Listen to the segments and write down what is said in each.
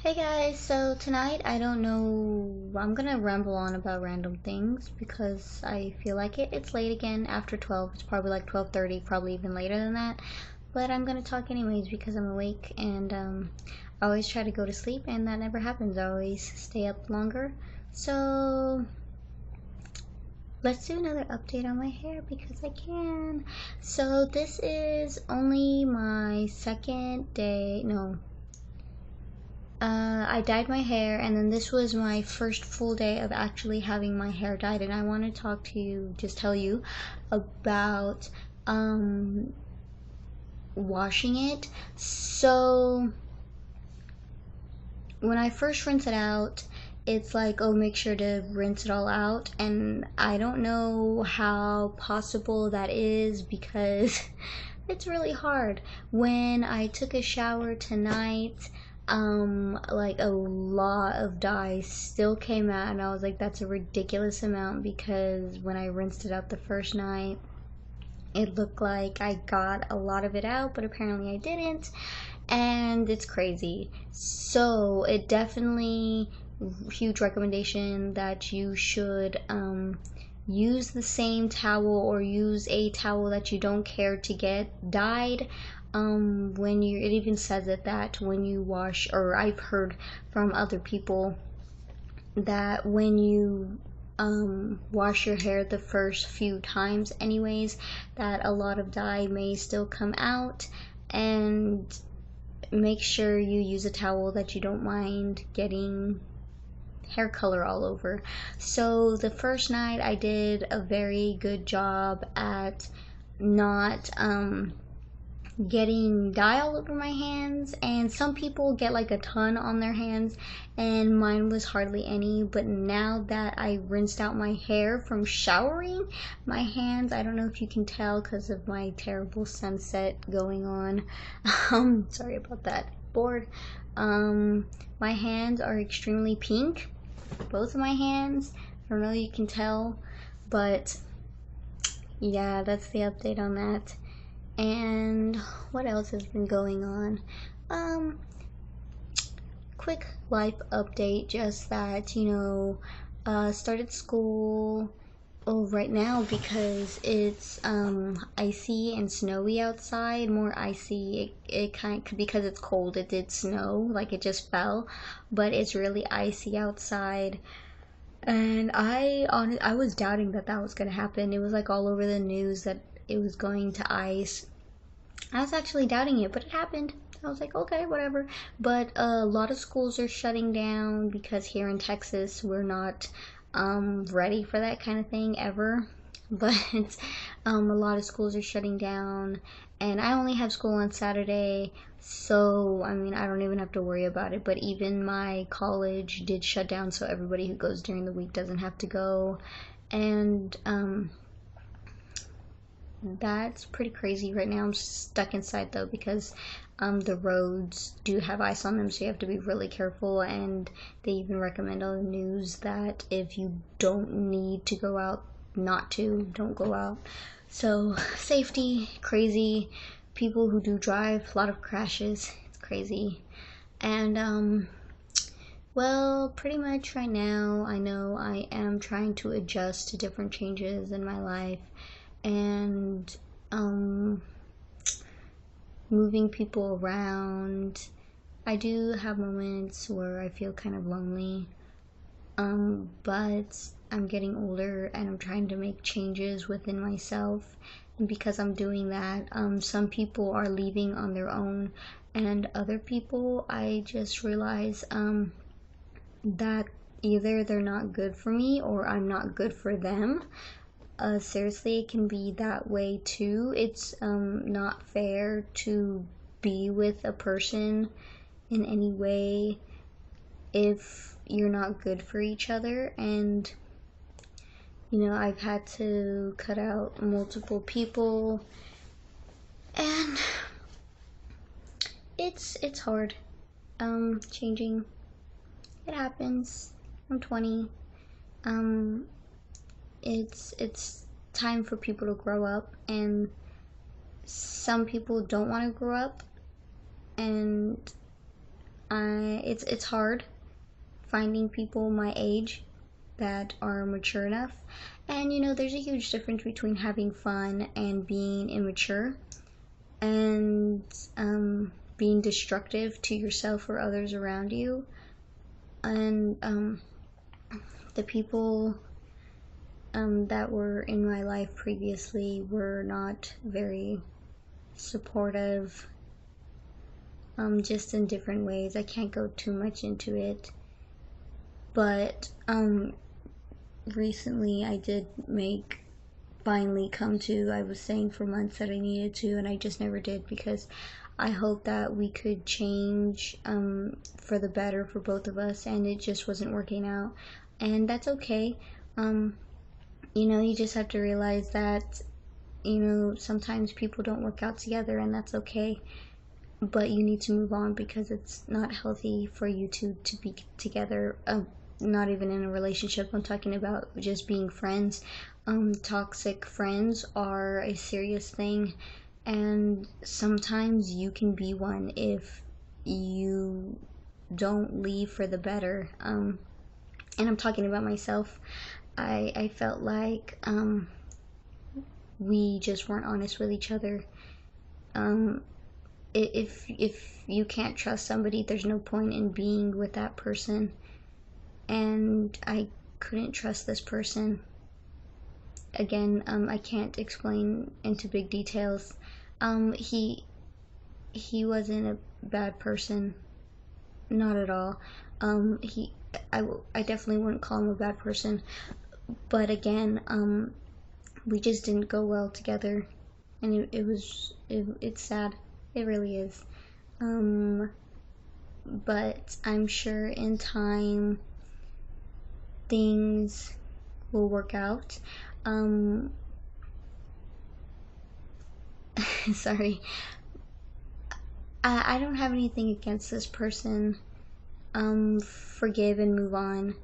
Hey guys, so tonight I don't know, I'm gonna ramble on about random things because I feel like it. It's late again after 12. It's probably like 12:30, probably even later than that. But I'm gonna talk anyways because I'm awake and I always try to go to sleep and that never happens. I always stay up longer. So let's do another update on my hair because I can. So this is only my second day, no, I dyed my hair, and then this was my first full day of actually having my hair dyed. And I want to talk to you, just tell you about um, washing it. So, when I first rinse it out, it's like, oh, make sure to rinse it all out. And I don't know how possible that is because it's really hard. When I took a shower tonight, like a lot of dye still came out, and I was like, that's a ridiculous amount because when I rinsed it out the first night, it looked like I got a lot of it out, but apparently I didn't, and it's crazy. So it definitely, huge recommendation that you should use the same towel or use a towel that you don't care to get dyed. When you, it even says it that when you wash, or I've heard from other people that when you wash your hair the first few times anyways, that a lot of dye may still come out, and make sure you use a towel that you don't mind getting hair color all over. So the first night I did a very good job at not getting dye all over my hands, and some people get like a ton on their hands and mine was hardly any. But now that I rinsed out my hair from showering, my hands, I don't know if you can tell because of my terrible sunset going on, sorry about that, bored. My hands are extremely pink, both of my hands. I don't know if you can tell, but yeah, that's the update on that. And what else has been going on? Um, Quick life update, just that, started school right now because it's icy and snowy outside, more icy. It kind of, because it's cold, it did snow, like it just fell, but it's really icy outside. And I was doubting that that was going to happen. It was like all over the news that it was going to ice. I was actually doubting it, but it happened. I was like, okay, whatever. But a lot of schools are shutting down because here in Texas, we're not ready for that kind of thing ever. But a lot of schools are shutting down, and I only have school on Saturday, so I mean, I don't even have to worry about it. But even my college did shut down, so everybody who goes during the week doesn't have to go. And that's pretty crazy right now. I'm stuck inside though because the roads do have ice on them, so you have to be really careful. And they even recommend on the news that if you don't need to go out, don't go out. So safety, crazy. People who do drive, a lot of crashes. It's crazy. And well, pretty much right now, I know I am trying to adjust to different changes in my life, and moving people around. I do have moments where I feel kind of lonely, but I'm getting older and I'm trying to make changes within myself. And because I'm doing that, some people are leaving on their own, and other people, I just realize that either they're not good for me or I'm not good for them. Seriously, it can be that way too. It's not fair to be with a person in any way if you're not good for each other. And I've had to cut out multiple people, and it's hard. Changing. It happens. I'm 20. Um, it's time for people to grow up, and some people don't want to grow up, and It's hard finding people my age that are mature enough. And you know, there's a huge difference between having fun and being immature and being destructive to yourself or others around you. And the people that were in my life previously were not very supportive, just in different ways. I can't go too much into it, but recently I did finally come to, I was saying for months that I needed to, and I just never did, because I hope that we could change for the better for both of us, and it just wasn't working out, and that's okay. You know, you just have to realize that, you know, sometimes people don't work out together, and that's okay, but you need to move on because it's not healthy for you to be together. Not even in a relationship, I'm talking about just being friends. Toxic friends are a serious thing, and sometimes you can be one if you don't leave for the better. And I'm talking about myself. I felt like we just weren't honest with each other. If you can't trust somebody, there's no point in being with that person. And I couldn't trust this person. Again, I can't explain into big details. He wasn't a bad person, not at all. I definitely wouldn't call him a bad person, but again, we just didn't go well together, and it's sad. It really is. But I'm sure in time things will work out. Sorry. I don't have anything against this person. Forgive and move on.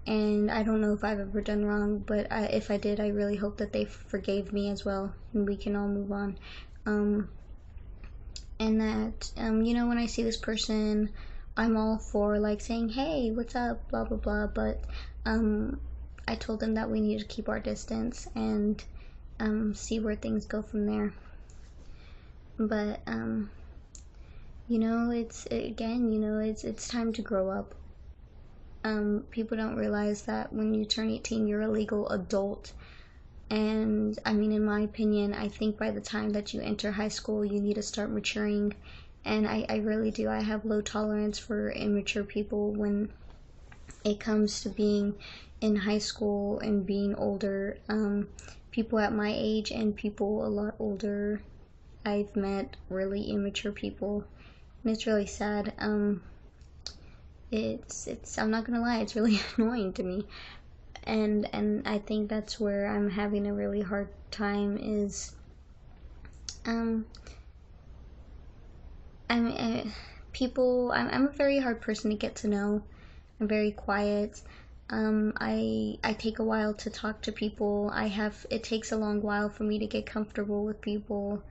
And I don't know if I've ever done wrong, but if I did, I really hope that they forgave me as well, and we can all move on. And that, you know, when I see this person, I'm all for like saying, hey, what's up, blah blah blah, but I told them that we need to keep our distance and see where things go from there. But you know, it's again, you know, it's time to grow up. People don't realize that when you turn 18, you're a legal adult. And I mean, in my opinion, I think by the time that you enter high school, you need to start maturing. And I really do. I have low tolerance for immature people when it comes to being in high school and being older. People at my age and people a lot older, I've met really immature people, and it's really sad. It's I'm not gonna lie, it's really annoying to me, and I think that's where I'm having a really hard time is um I'm a very hard person to get to know. I'm very quiet. I take a while to talk to people. It takes a long while for me to get comfortable with people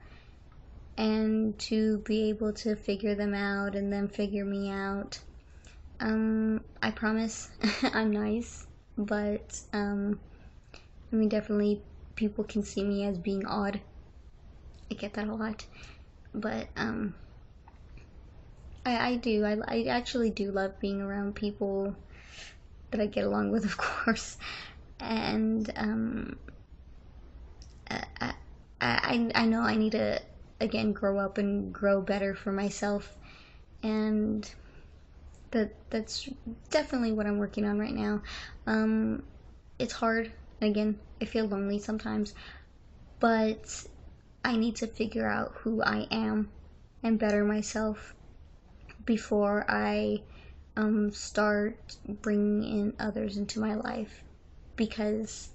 and to be able to figure them out and them figure me out. I promise I'm nice, but I mean, definitely people can see me as being odd. I get that a lot, but I do. I actually do love being around people that I get along with, of course, and I know I need to again grow up and grow better for myself, and that's definitely what I'm working on right now. It's hard. Again, I feel lonely sometimes, but I need to figure out who I am and better myself before I start bringing in others into my life, because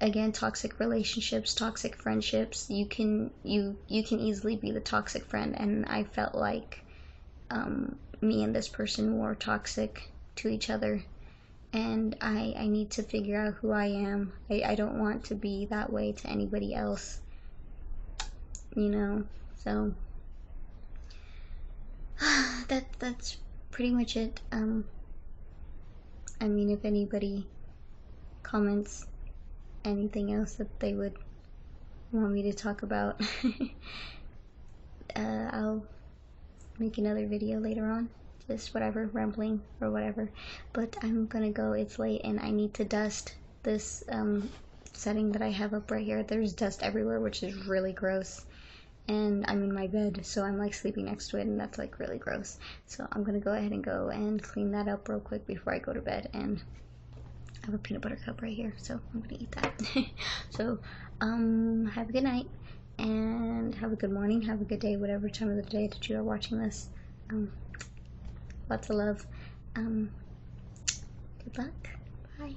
again, toxic relationships, toxic friendships, you can easily be the toxic friend, and I felt like me and this person were toxic to each other, and I need to figure out who I am. I don't want to be that way to anybody else, you know. So that's pretty much it. I mean, if anybody comments anything else that they would want me to talk about, I'll make another video later on, just whatever, rambling or whatever. But I'm gonna go, it's late, and I need to dust this setting that I have up right here. There's dust everywhere, which is really gross, and I'm in my bed, so I'm like sleeping next to it, and that's like really gross. So I'm gonna go ahead and go and clean that up real quick before I go to bed. And I have a peanut butter cup right here, so I'm gonna eat that. So have a good night, and have a good morning, have a good day, whatever time of the day that you are watching this. Lots of love. Good luck. Bye.